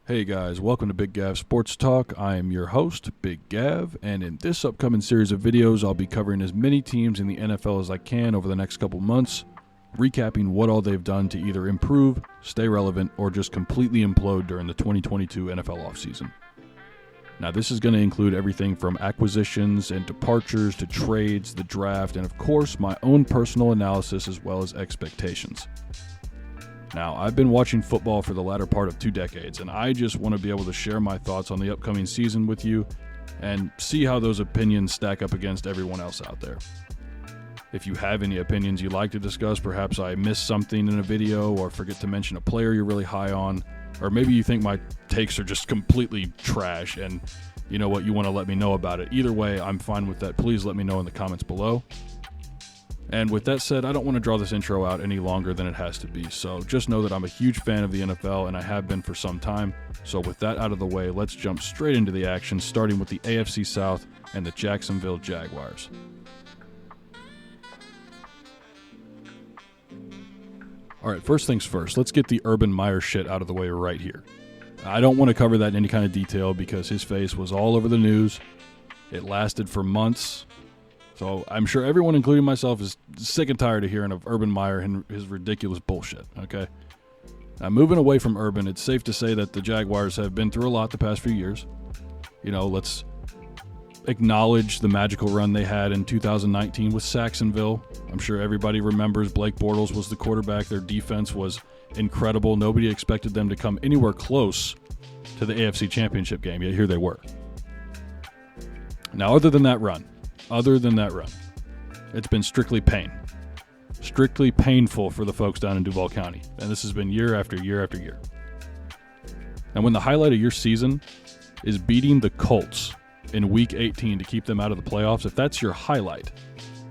Hey guys, welcome to Big Gav Sports Talk. I am your host, Big Gav, and in this upcoming series of videos, I'll be covering as many teams in the NFL as I can over the next couple months, recapping what all they've done to either improve, stay relevant, or just completely implode during the 2022 NFL offseason. Now, this is going to include everything from acquisitions and departures to trades, the draft, and of course, my own personal analysis as well as expectations. Now, I've been watching football for the latter part of 2 decades, and I just want to be able to share my thoughts on the upcoming season with you and see how those opinions stack up against everyone else out there. If you have any opinions you'd like to discuss, perhaps I missed something in a video or forget to mention a player you're really high on, or maybe you think my takes are just completely trash and you know what, you want to let me know about it. Either way, I'm fine with that. Please let me know in the comments below. And with that said, I don't want to draw this intro out any longer than it has to be, so just know that I'm a huge fan of the NFL and I have been for some time. So with that out of the way, let's jump straight into the action, starting with the AFC South and the Jacksonville Jaguars. Alright, first things first, let's get the Urban Meyer shit out of the way right here. I don't want to cover that in any kind of detail because his face was all over the news. It lasted for months. So I'm sure everyone, including myself, is sick and tired of hearing of Urban Meyer and his ridiculous bullshit, okay? Now, moving away from Urban, it's safe to say that the Jaguars have been through a lot the past few years. You know, let's acknowledge the magical run they had in 2019 with Jacksonville. I'm sure everybody remembers Blake Bortles was the quarterback. Their defense was incredible. Nobody expected them to come anywhere close to the AFC Championship game, yet here they were. Now, other than that run, it's been strictly painful for the folks down in Duval County. And this has been year after year after year. And when the highlight of your season is beating the Colts in Week 18 to keep them out of the playoffs, if that's your highlight,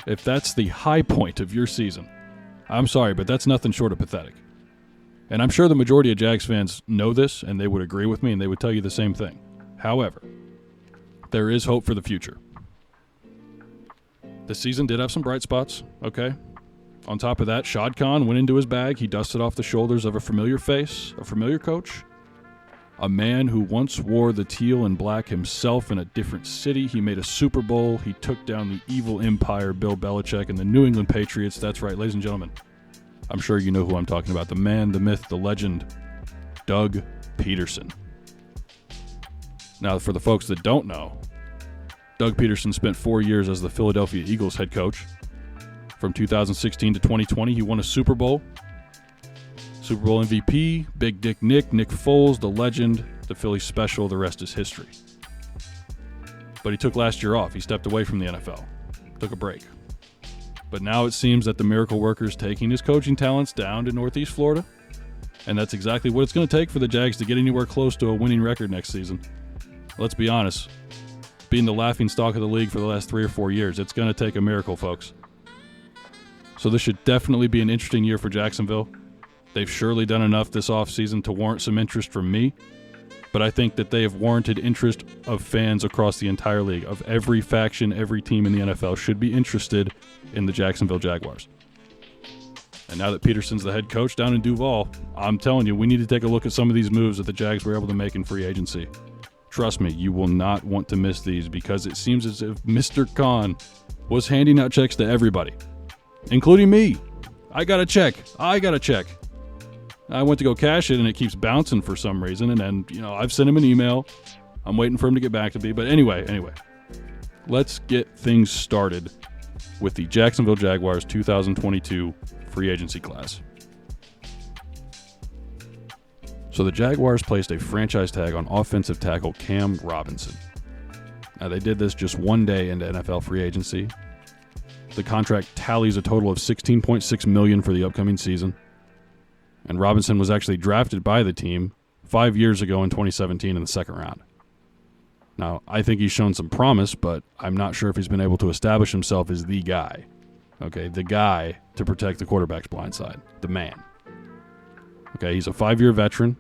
if that's the high point of your season, I'm sorry, but that's nothing short of pathetic. And I'm sure the majority of Jags fans know this, and they would agree with me, and they would tell you the same thing. However, there is hope for the future. The season did have some bright spots, okay? On top of that, Shad Khan went into his bag. He dusted off the shoulders of a familiar face, a familiar coach, a man who once wore the teal and black himself in a different city. He made a Super Bowl. He took down the evil empire, Bill Belichick, and the New England Patriots. That's right, ladies and gentlemen. I'm sure you know who I'm talking about. The man, the myth, the legend, Doug Pederson. Now, for the folks that don't know, Doug Pederson spent 4 years as the Philadelphia Eagles head coach. From 2016 to 2020, he won a Super Bowl. Super Bowl MVP, Big Dick Nick Foles, the legend, the Philly special, the rest is history. But he took last year off. He stepped away from the NFL, took a break. But now it seems that the miracle worker is taking his coaching talents down to Northeast Florida, and that's exactly what it's going to take for the Jags to get anywhere close to a winning record next season. Let's be honest. Being the laughingstock of the league for the last 3 or 4 years, it's going to take a miracle, folks. So this should definitely be an interesting year for Jacksonville. They've surely done enough this offseason to warrant some interest from me, but I think that they have warranted interest of fans across the entire league. Of every faction, every team in the NFL should be interested in the Jacksonville Jaguars. And now that Pederson's the head coach down in Duval, I'm telling you, we need to take a look at some of these moves that the Jags were able to make in free agency. Trust me, you will not want to miss these because it seems as if Mr. Khan was handing out checks to everybody, including me. I got a check. I went to go cash it, and it keeps bouncing for some reason. And then, I've sent him an email. I'm waiting for him to get back to me. But anyway, let's get things started with the Jacksonville Jaguars 2022 free agency class. So the Jaguars placed a franchise tag on offensive tackle Cam Robinson. Now, they did this just 1 day into NFL free agency. The contract tallies a total of $16.6 million for the upcoming season. And Robinson was actually drafted by the team 5 years ago in 2017 in the second round. Now, I think he's shown some promise, but I'm not sure if he's been able to establish himself as the guy. Okay, the guy to protect the quarterback's blind side. The man. Okay, he's a 5-year veteran.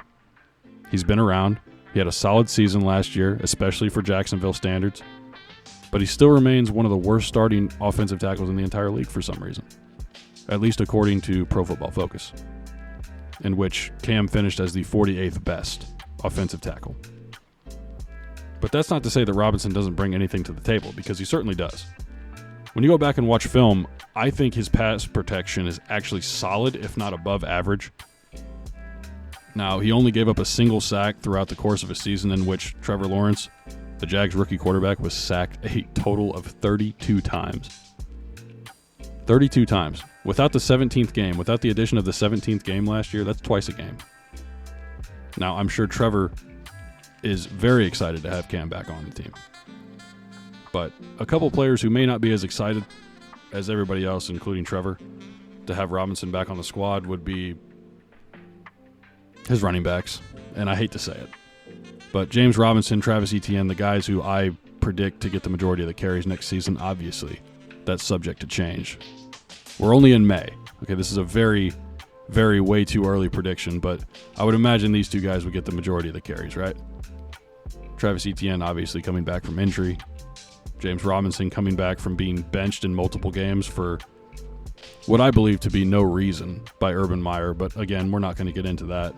He's been around. He had a solid season last year, especially for Jacksonville standards. But he still remains one of the worst starting offensive tackles in the entire league for some reason. At least according to Pro Football Focus, in which Cam finished as the 48th best offensive tackle. But that's not to say that Robinson doesn't bring anything to the table, because he certainly does. When you go back and watch film, I think his pass protection is actually solid, if not above average. Now, he only gave up a single sack throughout the course of a season in which Trevor Lawrence, the Jags rookie quarterback, was sacked a total of 32 times. 32 times. Without the 17th game, without the addition of the 17th game last year, that's twice a game. Now, I'm sure Trevor is very excited to have Cam back on the team. But a couple players who may not be as excited as everybody else, including Trevor, to have Robinson back on the squad would be his running backs. And I hate to say it, but James Robinson, Travis Etienne, the guys who I predict to get the majority of the carries next season, obviously, that's subject to change. We're only in May. Okay, this is a very, very way too early prediction, but I would imagine these two guys would get the majority of the carries, right? Travis Etienne obviously coming back from injury. James Robinson coming back from being benched in multiple games for what I believe to be no reason by Urban Meyer, but again, we're not going to get into that.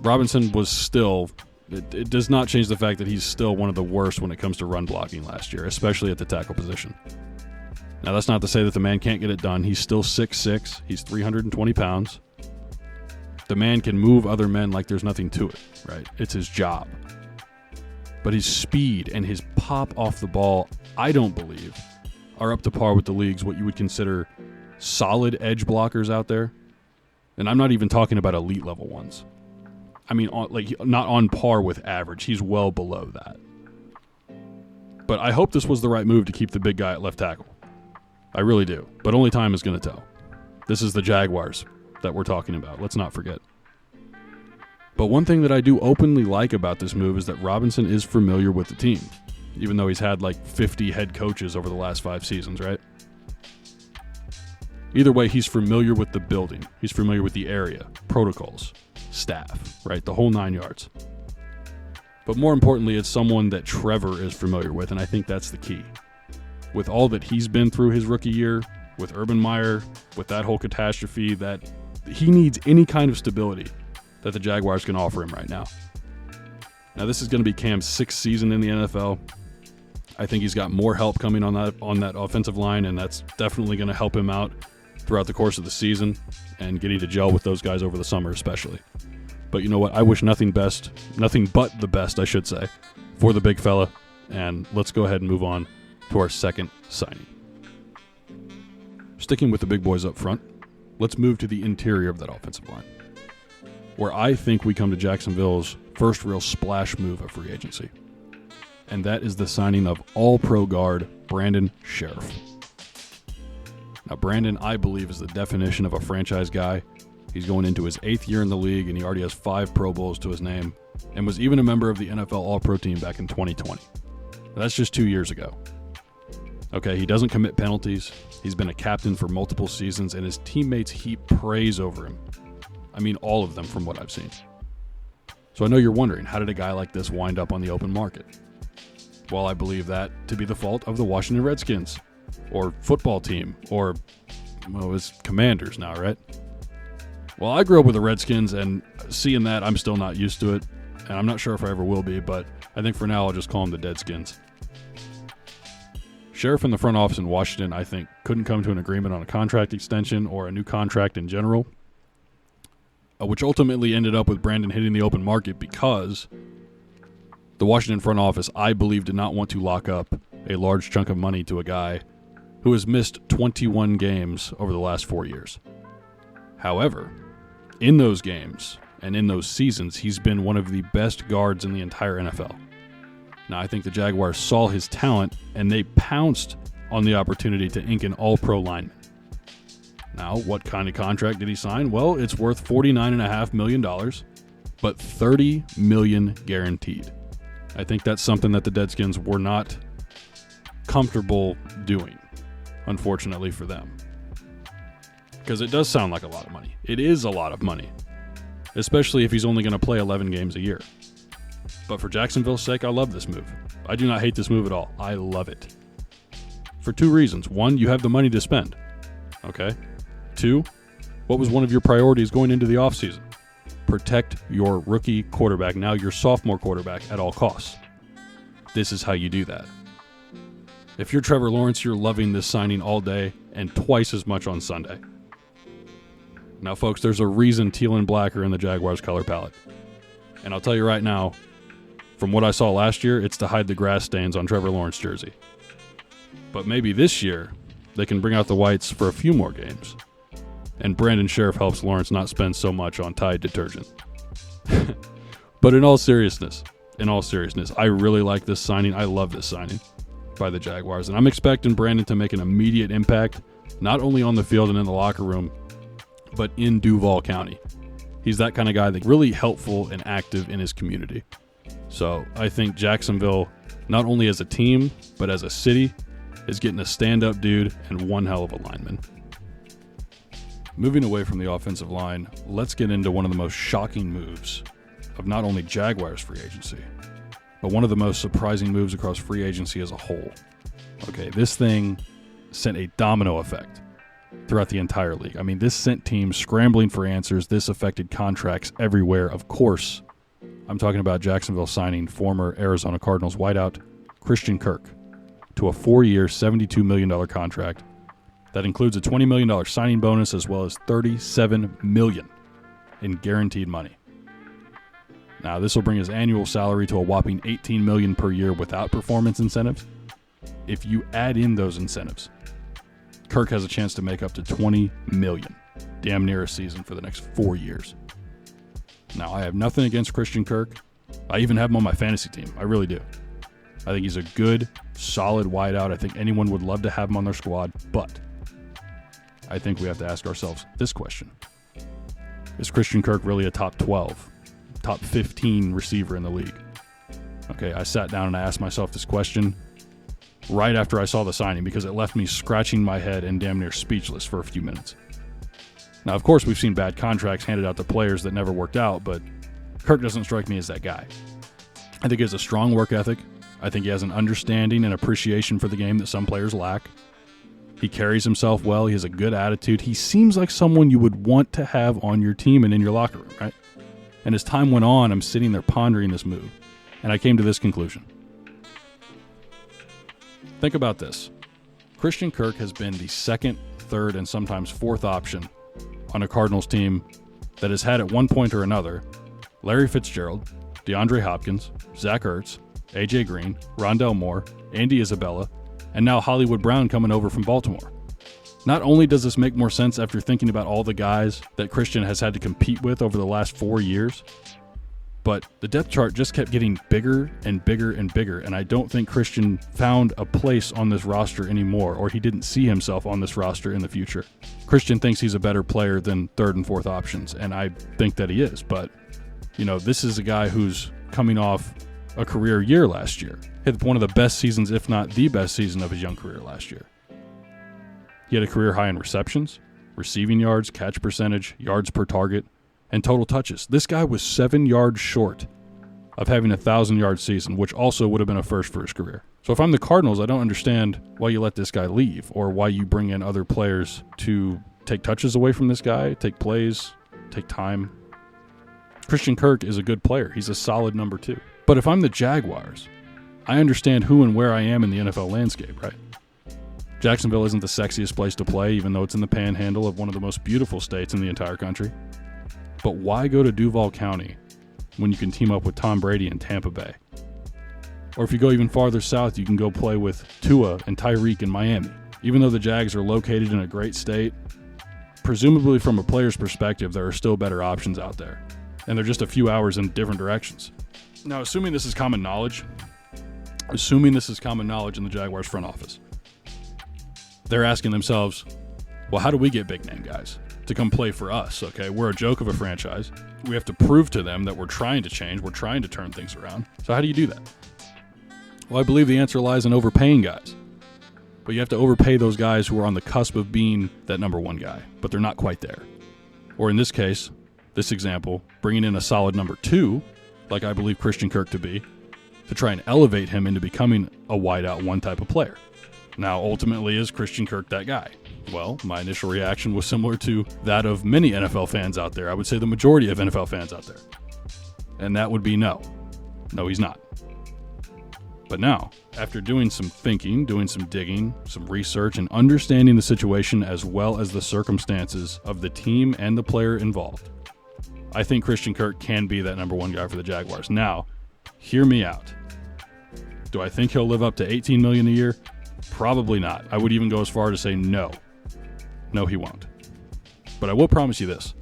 Robinson was still, it does not change the fact that he's still one of the worst when it comes to run blocking last year, especially at the tackle position. Now, that's not to say that the man can't get it done. He's still 6'6". He's 320 pounds. The man can move other men like there's nothing to it, right? It's his job. But his speed and his pop off the ball, I don't believe, are up to par with the league's what you would consider solid edge blockers out there. And I'm not even talking about elite level ones. I mean, not on par with average. He's well below that. But I hope this was the right move to keep the big guy at left tackle. I really do. But only time is going to tell. This is the Jaguars that we're talking about. Let's not forget. But one thing that I do openly like about this move is that Robinson is familiar with the team, even though he's had like 50 head coaches over the last 5 seasons, right? Either way, he's familiar with the building. He's familiar with the area, protocols, staff, right? The whole 9 yards. But more importantly, it's someone that Trevor is familiar with, and I think that's the key. With all that he's been through his rookie year, with Urban Meyer, with that whole catastrophe, that he needs any kind of stability that the Jaguars can offer him right now. Now, this is going to be Cam's 6th season in the NFL. I think he's got more help coming on that offensive line, and that's definitely going to help him out throughout the course of the season and getting to gel with those guys over the summer especially. But you know what? I wish nothing but the best, I should say, for the big fella. And let's go ahead and move on to our second signing. Sticking with the big boys up front, let's move to the interior of that offensive line, where I think we come to Jacksonville's first real splash move of free agency. And that is the signing of all-pro guard Brandon Scherff. Now, Brandon, I believe, is the definition of a franchise guy. He's going into his 8th year in the league, and he already has 5 Pro Bowls to his name, and was even a member of the NFL All-Pro team back in 2020. That's just 2 years ago. Okay, he doesn't commit penalties. He's been a captain for multiple seasons, and his teammates heap praise over him. I mean, all of them from what I've seen. So I know you're wondering, how did a guy like this wind up on the open market? Well, I believe that to be the fault of the Washington Redskins, or football team, or, well, it's Commanders now, right? Well, I grew up with the Redskins, and seeing that, I'm still not used to it, and I'm not sure if I ever will be, but I think for now I'll just call them the Deadskins. Scherff and the front office in Washington, I think, couldn't come to an agreement on a contract extension or a new contract in general, which ultimately ended up with Brandon hitting the open market because the Washington front office, I believe, did not want to lock up a large chunk of money to a guy who has missed 21 games over the last 4 years. However, in those games and in those seasons, he's been one of the best guards in the entire NFL. Now, I think the Jaguars saw his talent, and they pounced on the opportunity to ink an all-pro lineman. Now, what kind of contract did he sign? Well, it's worth $49.5 million, but $30 million guaranteed. I think that's something that the Deadskins were not comfortable doing, unfortunately for them. Because it does sound like a lot of money. It is a lot of money, especially if he's only going to play 11 games a year. But for Jacksonville's sake, I love this move. I do not hate this move at all. I love it. For 2 reasons. 1, you have the money to spend. Okay? 2, what was one of your priorities going into the offseason? protect your rookie quarterback, now your sophomore quarterback, at all costs. This is how you do that. If you're Trevor Lawrence, you're loving this signing all day and twice as much on Sunday. Now, folks, there's a reason teal and black are in the Jaguars color palette. And I'll tell you right now, from what I saw last year, it's to hide the grass stains on Trevor Lawrence jersey. But maybe this year, they can bring out the whites for a few more games. And Brandon Scherff helps Lawrence not spend so much on Tide detergent. But in all seriousness, I really like this signing. I love this signing by the Jaguars. And I'm expecting Brandon to make an immediate impact, not only on the field and in the locker room, but in Duval County. He's that kind of guy that's really helpful and active in his community. So I think Jacksonville, not only as a team, but as a city, is getting a stand-up dude and one hell of a lineman. Moving away from the offensive line, let's get into one of the most shocking moves of not only Jaguars free agency, but one of the most surprising moves across free agency as a whole. Okay, this thing sent a domino effect throughout the entire league. I mean, this sent teams scrambling for answers. This affected contracts everywhere. Of course, I'm talking about Jacksonville signing former Arizona Cardinals wideout Christian Kirk to a 4-year, $72 million contract that includes a $20 million signing bonus as well as $37 million in guaranteed money. Now, this will bring his annual salary to a whopping $18 million per year without performance incentives. If you add in those incentives, Kirk has a chance to make up to $20 million, damn near a season for the next 4 years. Now, I have nothing against Christian Kirk. I even have him on my fantasy team. I really do. I think he's a good, solid wideout. I think anyone would love to have him on their squad, but I think we have to ask ourselves this question. Is Christian Kirk really a top 12, top 15 receiver in the league? Okay, I sat down and I asked myself this question right after I saw the signing because it left me scratching my head and damn near speechless for a few minutes. Now, of course, we've seen bad contracts handed out to players that never worked out, but Kirk doesn't strike me as that guy. I think he has a strong work ethic. I think he has an understanding and appreciation for the game that some players lack. He carries himself well. He has a good attitude. He seems like someone you would want to have on your team and in your locker room, right? And as time went on, I'm sitting there pondering this move, and I came to this conclusion. Think about this. Christian Kirk has been the second, third, and sometimes fourth option on a Cardinals team that has had at one point or another Larry Fitzgerald, DeAndre Hopkins, Zach Ertz, A.J. Green, Rondell Moore, Andy Isabella, and now Hollywood Brown coming over from Baltimore. Not only does this make more sense after thinking about all the guys that Christian has had to compete with over the last 4 years, but the depth chart just kept getting bigger and bigger and bigger, and I don't think Christian found a place on this roster anymore, or he didn't see himself on this roster in the future. Christian thinks he's a better player than third and fourth options, and I think that he is, but, this is a guy who's coming off a career year last year. Hit one of the best seasons, if not the best season of his young career last year. He had a career high in receptions, receiving yards, catch percentage, yards per target, and total touches. This guy was 7 yards short of having a 1,000-yard season, which also would have been a first for his career. So if I'm the Cardinals, I don't understand why you let this guy leave or why you bring in other players to take touches away from this guy, take plays, take time. Christian Kirk is a good player. He's a solid number 2. But if I'm the Jaguars, I understand who and where I am in the NFL landscape, right? Jacksonville isn't the sexiest place to play, even though it's in the panhandle of one of the most beautiful states in the entire country. But why go to Duval County when you can team up with Tom Brady in Tampa Bay? Or if you go even farther south, you can go play with Tua and Tyreek in Miami. Even though the Jags are located in a great state, presumably from a player's perspective, there are still better options out there. And they're just a few hours in different directions. Now, assuming this is common knowledge in the Jaguars front office, they're asking themselves, well, how do we get big name guys to come play for us? Okay, we're a joke of a franchise. We have to prove to them that we're trying to change. We're trying to turn things around. So how do you do that? Well, I believe the answer lies in overpaying guys. But you have to overpay those guys who are on the cusp of being that number 1 guy, but they're not quite there. Or in this case, this example, bringing in a solid number 2, like I believe Christian Kirk to be, to try and elevate him into becoming a wideout 1 type of player. Now, ultimately, is Christian Kirk that guy? Well, my initial reaction was similar to that of many NFL fans out there. I would say the majority of NFL fans out there. And that would be no. No, he's not. But now, after doing some thinking, doing some digging, some research, and understanding the situation as well as the circumstances of the team and the player involved, I think Christian Kirk can be that number one guy for the Jaguars. Now, hear me out. Do I think he'll live up to $18 million a year? Probably not. I would even go as far to say no. No, he won't. But I will promise you this.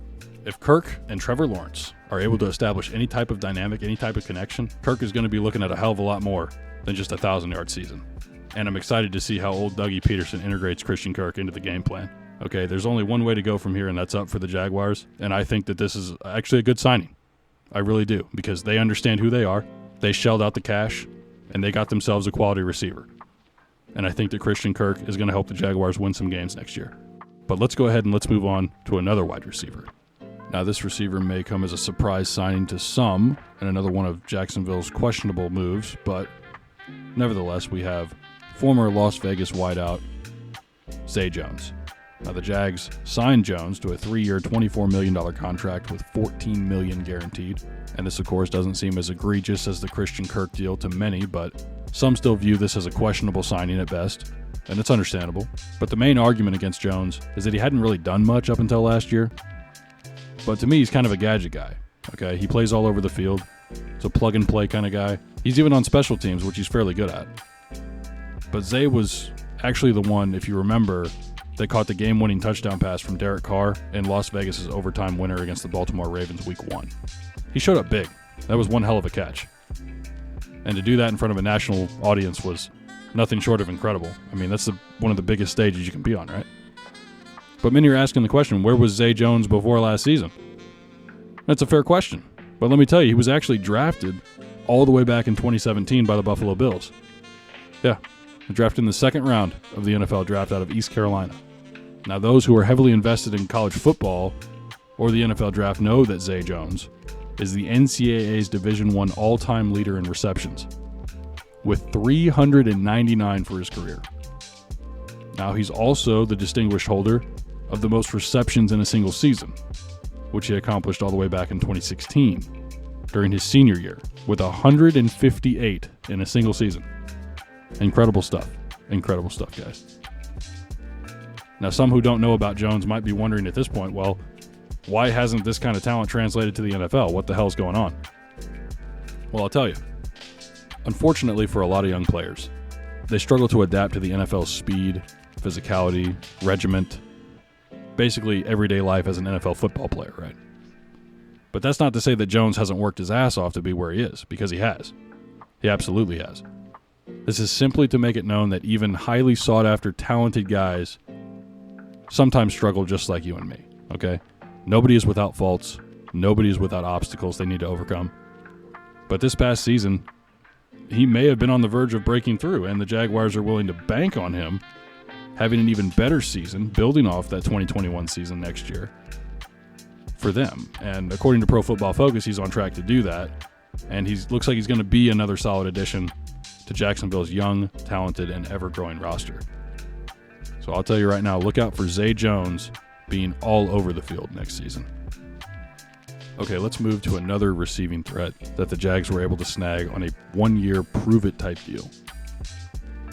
If Kirk and Trevor Lawrence are able to establish any type of dynamic, any type of connection, Kirk is going to be looking at a hell of a lot more than just a 1,000-yard season. And I'm excited to see how old Dougie Pederson integrates Christian Kirk into the game plan. Okay, there's only one way to go from here, and that's up for the Jaguars. And I think that this is actually a good signing. I really do, because they understand who they are. They shelled out the cash, and they got themselves a quality receiver. And I think that Christian Kirk is going to help the Jaguars win some games next year. But let's go ahead and let's move on to another wide receiver. Now, this receiver may come as a surprise signing to some, and another one of Jacksonville's questionable moves, but nevertheless, we have former Las Vegas wideout Zay Jones. Now, the Jags signed Jones to a 3-year, $24 million contract with $14 million guaranteed. And this, of course, doesn't seem as egregious as the Christian Kirk deal to many, but some still view this as a questionable signing at best, and it's understandable. But the main argument against Jones is that he hadn't really done much up until last year. But to me, he's kind of a gadget guy. Okay, he plays all over the field. He's a plug-and-play kind of guy. He's even on special teams, which he's fairly good at. But Zay was actually the one, if you remember, that caught the game-winning touchdown pass from Derek Carr in Las Vegas' overtime winner against the Baltimore Ravens Week 1. He showed up big. That was one hell of a catch. And to do that in front of a national audience was nothing short of incredible. I mean, that's one of the biggest stages you can be on, right? But many are asking the question, where was Zay Jones before last season? That's a fair question. But let me tell you, he was actually drafted all the way back in 2017 by the Buffalo Bills. Yeah, drafted in the second round of the NFL draft out of East Carolina. Now, those who are heavily invested in college football or the NFL draft know that Zay Jones is the NCAA's Division I all-time leader in receptions, with 399 for his career. Now, he's also the distinguished holder of the most receptions in a single season, which he accomplished all the way back in 2016 during his senior year with 158 in a single season. Incredible stuff. Incredible stuff, guys. Now, some who don't know about Jones might be wondering at this point, well, why hasn't this kind of talent translated to the NFL? What the hell's going on? Well, I'll tell you. Unfortunately for a lot of young players, they struggle to adapt to the NFL's speed, physicality, regiment, basically everyday life as an NFL football player, right? But that's not to say that Jones hasn't worked his ass off to be where he is, because he has. He absolutely has. This is simply to make it known that even highly sought-after, talented guys sometimes struggle just like you and me, okay? Nobody is without faults. Nobody is without obstacles they need to overcome. But this past season, he may have been on the verge of breaking through, and the Jaguars are willing to bank on him having an even better season, building off that 2021 season next year for them. And according to Pro Football Focus, he's on track to do that, and he looks like he's going to be another solid addition to Jacksonville's young, talented, and ever-growing roster. So I'll tell you right now, look out for Zay Jones being all over the field next season. Okay, let's move to another receiving threat that the Jags were able to snag on a one-year prove-it type deal.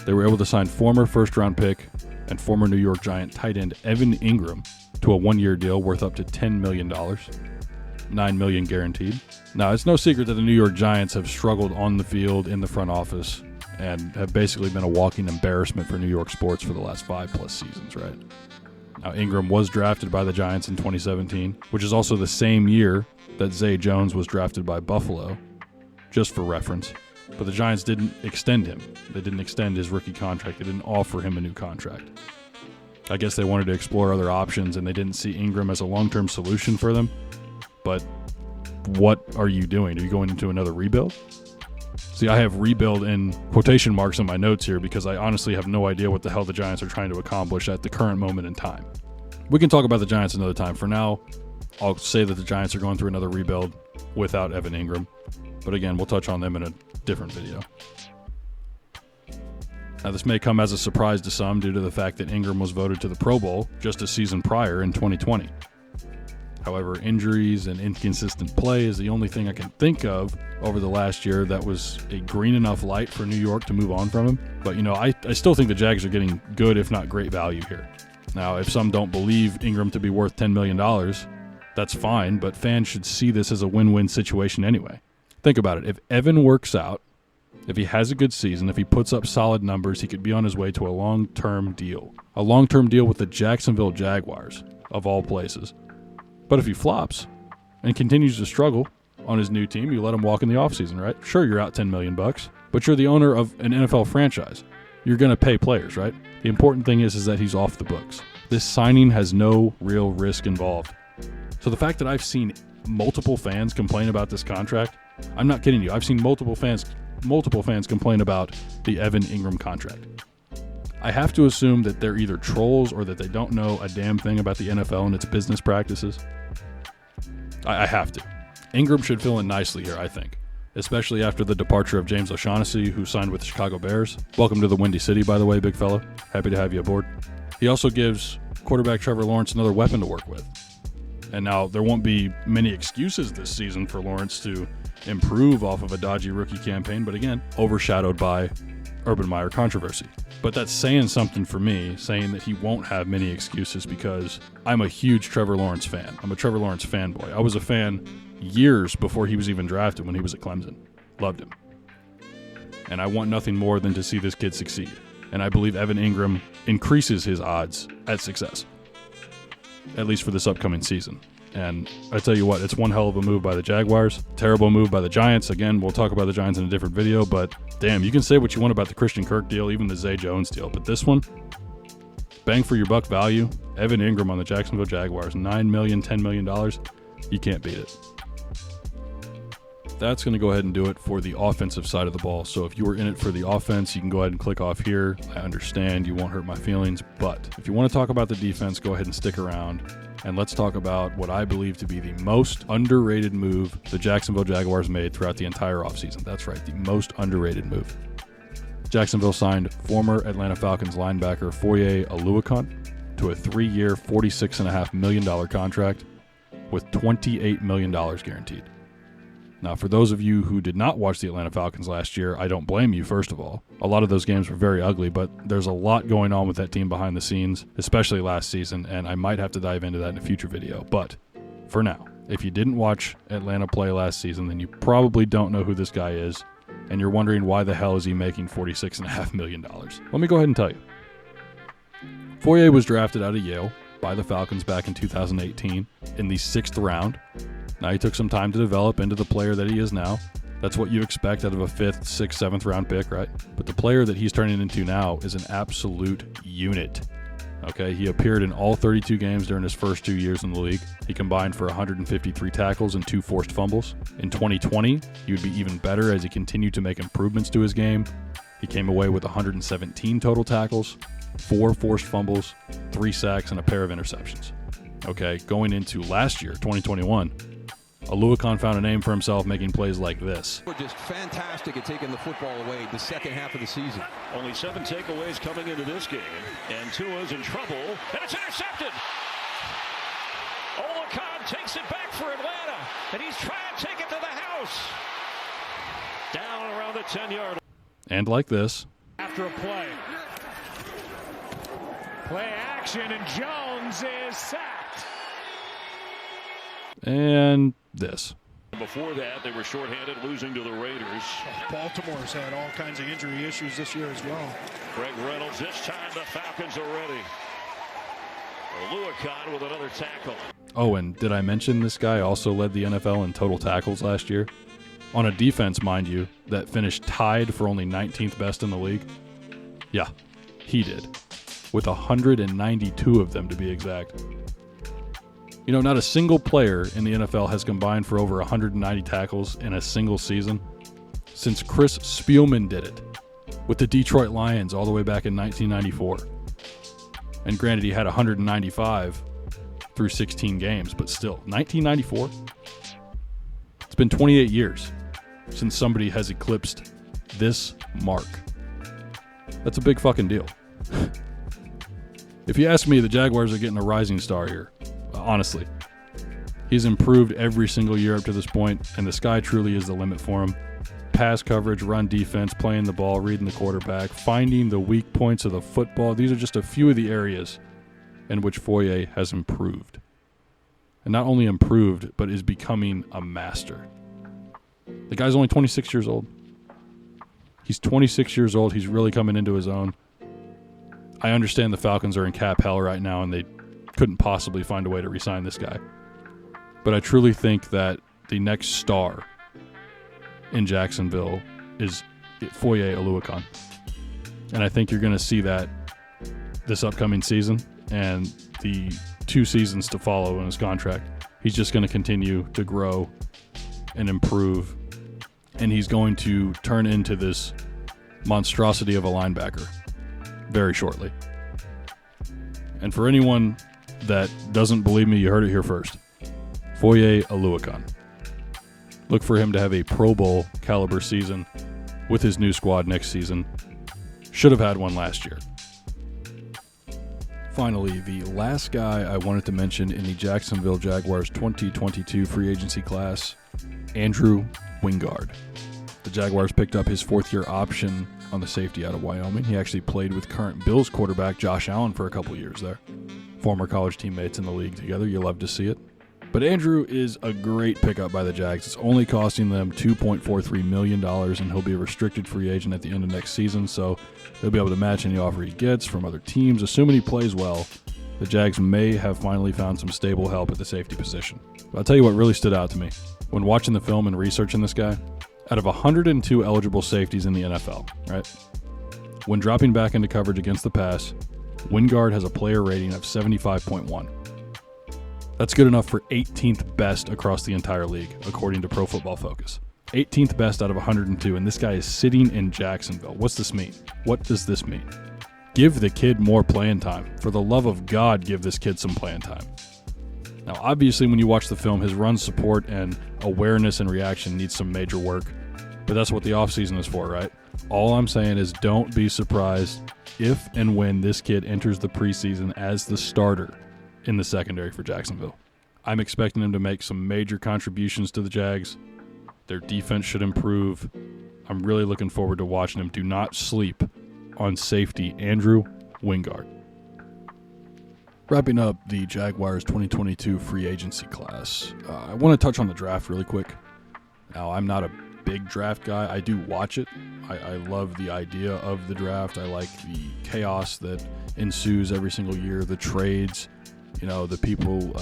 They were able to sign former first-round pick and former New York Giant tight end Evan Engram to a one-year deal worth up to $10 million, $9 million guaranteed. Now, it's no secret that the New York Giants have struggled on the field, in the front office, and have basically been a walking embarrassment for New York sports for the last 5+ seasons, right? Now, Engram was drafted by the Giants in 2017, which is also the same year that Zay Jones was drafted by Buffalo, just for reference. But the Giants didn't extend him. They didn't extend his rookie contract. They didn't offer him a new contract. I guess they wanted to explore other options, and they didn't see Engram as a long-term solution for them. But what are you doing? Are you going into another rebuild? See, I have rebuild in quotation marks in my notes here because I honestly have no idea what the hell the Giants are trying to accomplish at the current moment in time. We can talk about the Giants another time. For now, I'll say that the Giants are going through another rebuild without Evan Engram. But again, we'll touch on them in a different video. Now, this may come as a surprise to some due to the fact that Engram was voted to the Pro Bowl just a season prior in 2020. However, injuries and inconsistent play is the only thing I can think of over the last year that was a green enough light for New York to move on from him. But, I still think the Jags are getting good, if not great value here. Now, if some don't believe Engram to be worth $10 million, that's fine, but fans should see this as a win-win situation anyway. Think about it. If Evan works out, if he has a good season, if he puts up solid numbers, he could be on his way to a long-term deal. A long-term deal with the Jacksonville Jaguars, of all places. But if he flops and continues to struggle on his new team, you let him walk in the offseason, right? Sure, you're out $10 million, but you're the owner of an NFL franchise. You're going to pay players, right? The important thing is that he's off the books. This signing has no real risk involved. So the fact that I've seen multiple fans complain about this contract, I'm not kidding you. I've seen multiple fans complain about the Evan Engram contract. I have to assume that they're either trolls or that they don't know a damn thing about the NFL and its business practices. I have to. Engram should fill in nicely here, I think, especially after the departure of James O'Shaughnessy, who signed with the Chicago Bears. Welcome to the Windy City, by the way, big fella. Happy to have you aboard. He also gives quarterback Trevor Lawrence another weapon to work with. And now there won't be many excuses this season for Lawrence to improve off of a dodgy rookie campaign, but again, overshadowed by Urban Meyer controversy. But that's saying something for me, saying that he won't have many excuses, because I'm a huge Trevor Lawrence fan. I'm a Trevor Lawrence fanboy. I was a fan years before he was even drafted when he was at Clemson. Loved him. And I want nothing more than to see this kid succeed. And I believe Evan Engram increases his odds at success, at least for this upcoming season. And I tell you what, it's one hell of a move by the Jaguars. Terrible move by the Giants. Again, we'll talk about the Giants in a different video, but damn, you can say what you want about the Christian Kirk deal, even the Zay Jones deal, but this one, bang for your buck value. Evan Engram on the Jacksonville Jaguars, $9 million, $10 million. You can't beat it. That's going to go ahead and do it for the offensive side of the ball. So if you were in it for the offense, you can go ahead and click off here. I understand you won't hurt my feelings, but if you want to talk about the defense, go ahead and stick around. And let's talk about what I believe to be the most underrated move the Jacksonville Jaguars made throughout the entire offseason. That's right, the most underrated move. Jacksonville signed former Atlanta Falcons linebacker Foye Oluokun to a 3-year, $46.5 million contract with $28 million guaranteed. Now, for those of you who did not watch the Atlanta Falcons last year, I don't blame you, first of all. A lot of those games were very ugly, but there's a lot going on with that team behind the scenes, especially last season, and I might have to dive into that in a future video. But for now, if you didn't watch Atlanta play last season, then you probably don't know who this guy is, and you're wondering why the hell is he making $46.5 million. Let me go ahead and tell you. Foye was drafted out of Yale by the Falcons back in 2018 in the 6th round. Now, he took some time to develop into the player that he is now. That's what you expect out of a 5th, 6th, 7th round pick, right? But the player that he's turning into now is an absolute unit. Okay, he appeared in all 32 games during his first 2 years in the league. He combined for 153 tackles and 2 forced fumbles. In 2020, he would be even better as he continued to make improvements to his game. He came away with 117 total tackles, 4 forced fumbles, 3 sacks, and a pair of interceptions. Okay, going into last year, 2021, Oluokun found a name for himself making plays like this. We're just fantastic at taking the football away the second half of the season. Only 7 takeaways coming into this game, and Tua's in trouble, and it's intercepted. Oluokun takes it back for Atlanta, and he's trying to take it to the house. Down around the 10-yard line. And like this. After a play action, and Jones is sacked. And this. Before that, they were shorthanded, losing to the Raiders. Baltimore's had all kinds of injury issues this year as well. Greg Reynolds, this time the Falcons are ready. Oluokun with another tackle. Oh, and did I mention this guy also led the NFL in total tackles last year? On a defense, mind you, that finished tied for only 19th best in the league? Yeah, he did. With 192 of them, to be exact. You know, not a single player in the NFL has combined for over 190 tackles in a single season since Chris Spielman did it with the Detroit Lions all the way back in 1994. And granted, he had 195 through 16 games, but still, 1994? It's been 28 years since somebody has eclipsed this mark. That's a big fucking deal. If you ask me, the Jaguars are getting a rising star here. Honestly. He's improved every single year up to this point, and the sky truly is the limit for him. Pass coverage, run defense, playing the ball, reading the quarterback, finding the weak points of the football. These are just a few of the areas in which Foye has improved. And not only improved, but is becoming a master. The guy's only 26 years old. He's 26 years old. He's really coming into his own. I understand the Falcons are in cap hell right now, and they couldn't possibly find a way to re-sign this guy. But I truly think that the next star in Jacksonville is Foye Oluokun. And I think you're going to see that this upcoming season and the 2 seasons to follow in his contract. He's just going to continue to grow and improve, and he's going to turn into this monstrosity of a linebacker very shortly. And for anyone that doesn't believe me, you heard it here first. Foye Oluokun. Look for him to have a Pro Bowl caliber season with his new squad next season. Should have had one last year. Finally, the last guy I wanted to mention in the Jacksonville Jaguars 2022 free agency class, Andrew Wingard. The Jaguars picked up his 4th-year option on the safety out of Wyoming. He actually played with current Bills quarterback Josh Allen for a couple years there. Former college teammates in the league together. You love to see it. But Andrew is a great pickup by the Jags. It's only costing them $2.43 million, and he'll be a restricted free agent at the end of next season, so they'll be able to match any offer he gets from other teams. Assuming he plays well, the Jags may have finally found some stable help at the safety position. But I'll tell you what really stood out to me. When watching the film and researching this guy, out of 102 eligible safeties in the NFL, right? When dropping back into coverage against the pass, Wingard has a player rating of 75.1. That's good enough for 18th best across the entire league, according to Pro Football Focus. 18th best out of 102, and this guy is sitting in Jacksonville. What's this mean? What does this mean? Give the kid more playing time. For the love of God, give this kid some playing time. Now, obviously, when you watch the film, his run support and awareness and reaction needs some major work, but that's what the offseason is for, right? All I'm saying is don't be surprised if and when this kid enters the preseason as the starter in the secondary for Jacksonville. I'm expecting him to make some major contributions to the Jags. Their defense should improve. I'm really looking forward to watching him. Do not sleep on safety Andrew Wingard. Wrapping up the Jaguars 2022 free agency class, I want to touch on the draft really quick. Now, I'm not a big draft guy. I do watch it. I love the idea of the draft. I like the chaos that ensues every single year, the trades, the people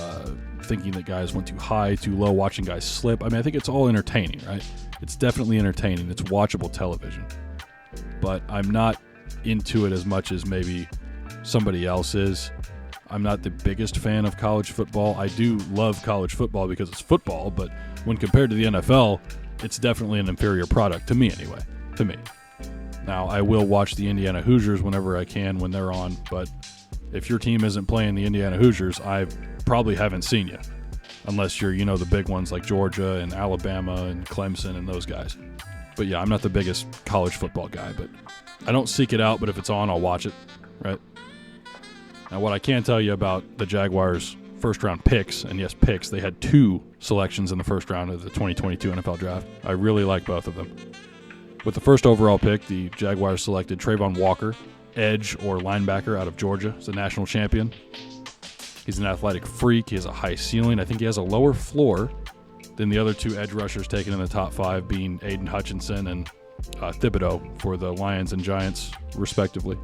thinking that guys went too high, too low, watching guys slip. I mean, I think it's all entertaining, right? It's definitely entertaining. It's watchable television. But I'm not into it as much as maybe somebody else is. I'm not the biggest fan of college football. I do love college football because it's football, but when compared to the NFL, it's definitely an inferior product, to me anyway, to me. Now, I will watch the Indiana Hoosiers whenever I can when they're on, but if your team isn't playing the Indiana Hoosiers, I probably haven't seen you, unless you're, the big ones like Georgia and Alabama and Clemson and those guys. But yeah, I'm not the biggest college football guy, but I don't seek it out, but if it's on, I'll watch it, right? Now, what I can tell you about the Jaguars' first-round picks, and yes, picks, they had 2 selections in the first round of the 2022 NFL Draft. I really like both of them. With the first overall pick, the Jaguars selected Trayvon Walker, edge or linebacker out of Georgia. He's a national champion. He's an athletic freak. He has a high ceiling. I think he has a lower floor than the other 2 edge rushers taken in the top 5, being Aiden Hutchinson and Thibodeau for the Lions and Giants, respectively.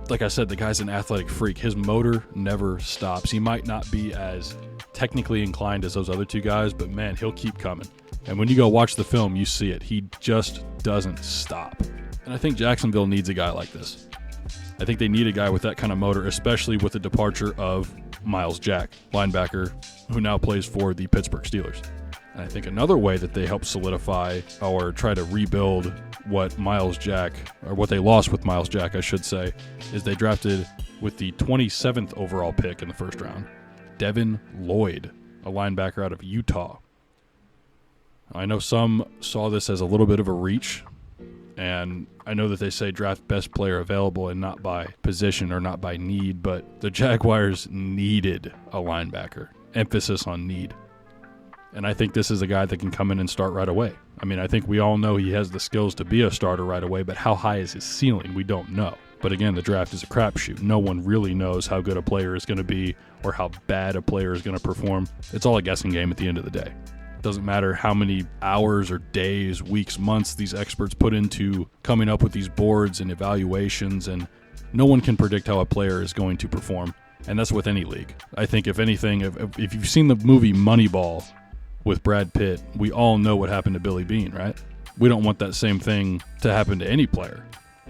Like I said, the guy's an athletic freak. His motor never stops. He might not be as technically inclined as those other 2 guys, but man, he'll keep coming. And when you go watch the film, you see it. He just doesn't stop. And I think Jacksonville needs a guy like this. I think they need a guy with that kind of motor, especially with the departure of Myles Jack, linebacker, who now plays for the Pittsburgh Steelers. And I think another way that they help solidify or try to rebuild what Myles Jack, or what they lost with Myles Jack, I should say, is they drafted with the 27th overall pick in the first round, Devin Lloyd, a linebacker out of Utah. I know some saw this as a little bit of a reach. And I know that they say draft best player available and not by position or not by need, but the Jaguars needed a linebacker. Emphasis on need. And I think this is a guy that can come in and start right away. I mean, I think we all know he has the skills to be a starter right away, but how high is his ceiling? We don't know. But again, the draft is a crapshoot. No one really knows how good a player is going to be or how bad a player is going to perform. It's all a guessing game at the end of the day. It doesn't matter how many hours or days, weeks, months these experts put into coming up with these boards and evaluations, and no one can predict how a player is going to perform. And that's with any league. I think if anything, if you've seen the movie Moneyball with Brad Pitt, we all know what happened to Billy Beane, right? We don't want that same thing to happen to any player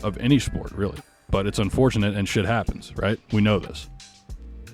of any sport, really. But it's unfortunate and shit happens, right? We know this.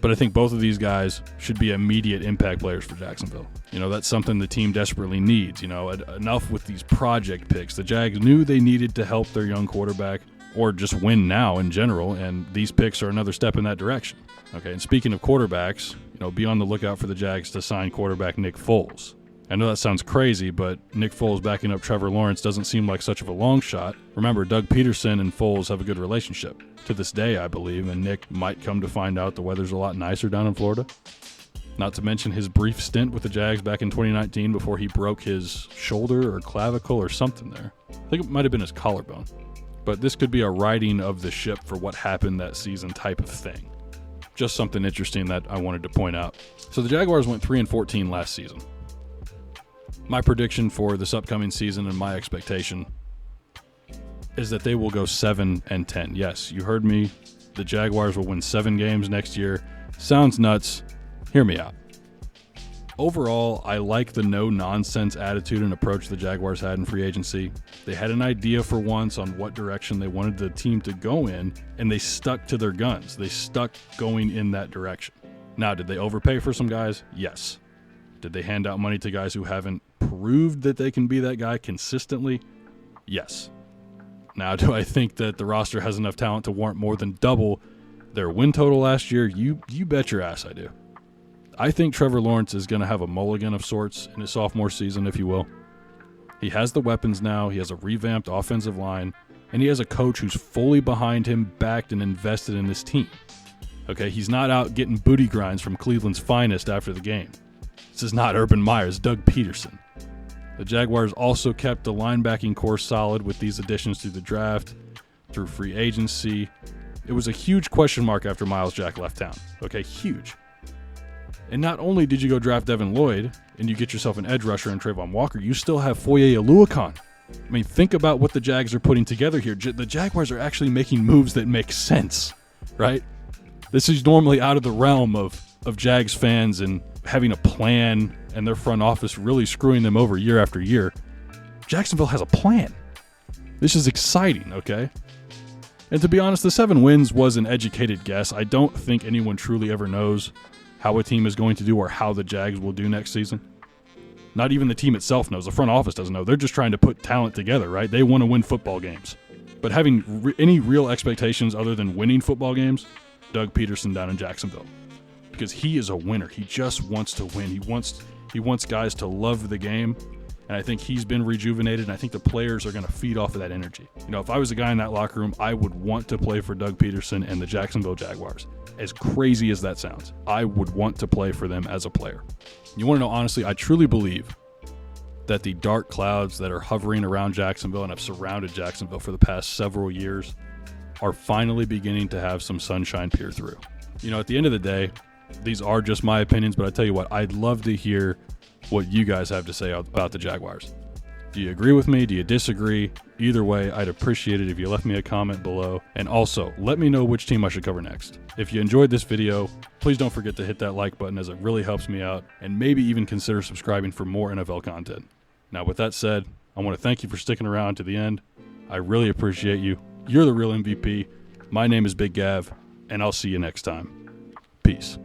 But I think both of these guys should be immediate impact players for Jacksonville. You know, that's something the team desperately needs. You know, enough with these project picks. The Jags knew they needed to help their young quarterback or just win now in general, and these picks are another step in that direction. Okay, and speaking of quarterbacks, you know, be on the lookout for the Jags to sign quarterback Nick Foles. I know that sounds crazy, but Nick Foles backing up Trevor Lawrence doesn't seem like such of a long shot. Remember, Doug Pederson and Foles have a good relationship to this day, I believe, and Nick might come to find out the weather's a lot nicer down in Florida. Not to mention his brief stint with the Jags back in 2019 before he broke his shoulder or clavicle or something there. I think it might have been his collarbone. But this could be a righting of the ship for what happened that season type of thing. Just something interesting that I wanted to point out. So the Jaguars went 3-14 last season. My prediction for this upcoming season and my expectation is that they will go 7-10. Yes, you heard me. The Jaguars will win 7 games next year. Sounds nuts. Hear me out. Overall, I like the no-nonsense attitude and approach the Jaguars had in free agency. They had an idea for once on what direction they wanted the team to go in, and they stuck to their guns. They stuck going in that direction. Now, did they overpay for some guys? Yes. Did they hand out money to guys who haven't proved that they can be that guy consistently? Yes. Now, do I think that the roster has enough talent to warrant more than double their win total last year? You bet your ass I do. I think Trevor Lawrence is going to have a mulligan of sorts in his sophomore season, if you will. He has the weapons now. He has a revamped offensive line, and he has a coach who's fully behind him, backed and invested in this team. Okay, he's not out getting booty grinds from Cleveland's finest after the game. This is not Urban Meyer's Doug Pederson. The Jaguars also kept the linebacking core solid with these additions through the draft, through free agency. It was a huge question mark after Myles Jack left town. Okay, huge. And not only did you go draft Devin Lloyd and you get yourself an edge rusher in Trayvon Walker, you still have Foye Oluokun. I mean, think about what the Jags are putting together here. The Jaguars are actually making moves that make sense, right? This is normally out of the realm of Jags fans and having a plan and their front office really screwing them over year after year. Jacksonville has a plan. This is exciting, okay? And to be honest, the 7 wins was an educated guess. I don't think anyone truly ever knows how a team is going to do or how the Jags will do next season. Not even the team itself knows. The front office doesn't know. They're just trying to put talent together, right? They want to win football games. But having any real expectations other than winning football games, Doug Pederson down in Jacksonville. Because he is a winner. He just wants to win. He wants guys to love the game. And I think he's been rejuvenated, and I think the players are going to feed off of that energy. You know, if I was a guy in that locker room, I would want to play for Doug Pederson and the Jacksonville Jaguars. As crazy as that sounds, I would want to play for them as a player. You want to know, honestly, I truly believe that the dark clouds that are hovering around Jacksonville and have surrounded Jacksonville for the past several years are finally beginning to have some sunshine peer through. You know, at the end of the day, these are just my opinions, but I tell you what, I'd love to hear what you guys have to say about the Jaguars. Do you agree with me? Do you disagree? Either way, I'd appreciate it if you left me a comment below. And also, let me know which team I should cover next. If you enjoyed this video, please don't forget to hit that like button as it really helps me out, and maybe even consider subscribing for more NFL content. Now, with that said, I want to thank you for sticking around to the end. I really appreciate you. You're the real MVP. My name is Big Gav, and I'll see you next time. Peace.